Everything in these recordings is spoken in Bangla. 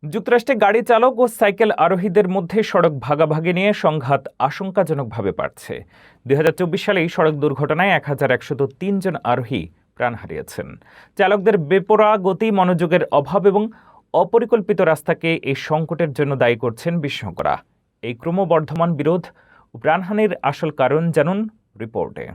যুক্তরাষ্ট্রে গাড়ি চালক ও সাইকেল আরোহীদের মধ্যে সড়ক ভাগাভাগি নিয়ে সংঘাত আশঙ্কাজনকভাবে বাড়ছে। 2024 সালেই সড়ক দুর্ঘটনায় 1103 জন আরোহী প্রাণ হারিয়েছেন। চালকদের বেপরোয়া গতি, মনোযোগের অভাব এবং অপরিকল্পিত রাস্তাকে এই সংকটের জন্য দায়ী করছেন বিশেষজ্ঞরা। এই ক্রমবর্ধমান বিরোধ ও প্রাণহানির আসল কারণ জানুন রিপোর্টে।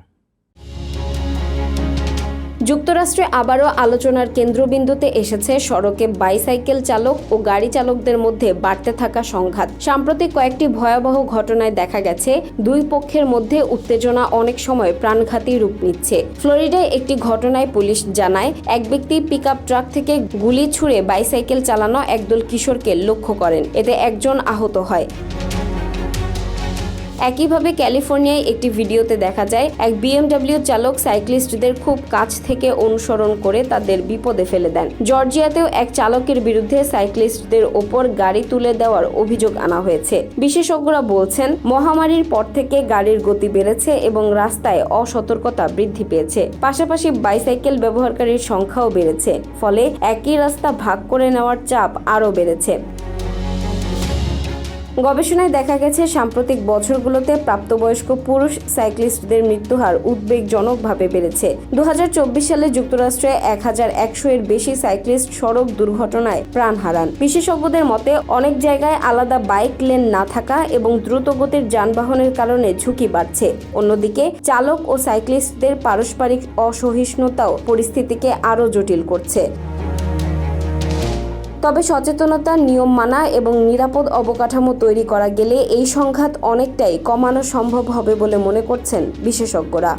যুক্তরাষ্ট্রে আবারও আলোচনার কেন্দ্রবিন্দুতে এসেছে সড়কে বাইসাইকেল চালক ও গাড়ি চালকদের মধ্যে বাড়তে থাকা সংঘাত। সাম্প্রতিক কয়েকটি ভয়াবহ ঘটনায় দেখা গেছে দুই পক্ষের মধ্যে উত্তেজনা অনেক সময় প্রাণঘাতী রূপ নিচ্ছে। ফ্লোরিডায় একটি ঘটনায় পুলিশ জানায়, এক ব্যক্তি পিকআপ ট্রাক থেকে গুলি ছুড়ে বাইসাইকেল চালানো একদল কিশোরকে লক্ষ্য করেন। এতে একজন আহত হয়। একইভাবে ক্যালিফোর্নিয়ায় একটি ভিডিওতে দেখা যায় এক BMW চালক সাইক্লিস্টদের খুব কাছ থেকে অনুসরণ করে তাদের বিপদে ফেলে দেন। জর্জিয়াতেও এক চালকের বিরুদ্ধে সাইক্লিস্টদের ওপর গাড়ি তুলে দেওয়ার অভিযোগ আনা হয়েছে। বিশেষজ্ঞরা বলছেন, মহামারীর পর থেকে গাড়ির গতি বেড়েছে এবং রাস্তায় অসতর্কতা বৃদ্ধি পেয়েছে। পাশাপাশি বাইসাইকেল ব্যবহারকারীর সংখ্যাও বেড়েছে, ফলে একই রাস্তা ভাগ করে নেওয়ার চাপ আরও বেড়েছে। গবেষণায় দেখা গেছে, সাম্প্রতিক বছরগুলোতে প্রাপ্তবয়স্ক পুরুষ সাইক্লিস্টদের মৃত্যুহার উদ্বেগজনকভাবে বেড়েছে। 2024 সালে যুক্তরাষ্ট্রে 1100-এর বেশি সাইক্লিস্ট সড়ক দুর্ঘটনায় প্রাণ হারান। বিশেষজ্ঞদের মতে, অনেক জায়গায় আলাদা বাইক লেন না থাকা এবং দ্রুতগতির যানবাহনের কারণে ঝুঁকি বাড়ছে। অন্যদিকে চালক ও সাইক্লিস্টদের পারস্পরিক অসহিষ্ণুতাও পরিস্থিতিকে আরও জটিল করছে। তবে সচেতনতা, নিয়ম মানা এবং নিরাপদ অবকাঠামো তৈরি করা গেলে এই সংঘাত অনেকটাই কমানো সম্ভব হবে বলে মনে করছেন বিশেষজ্ঞরা।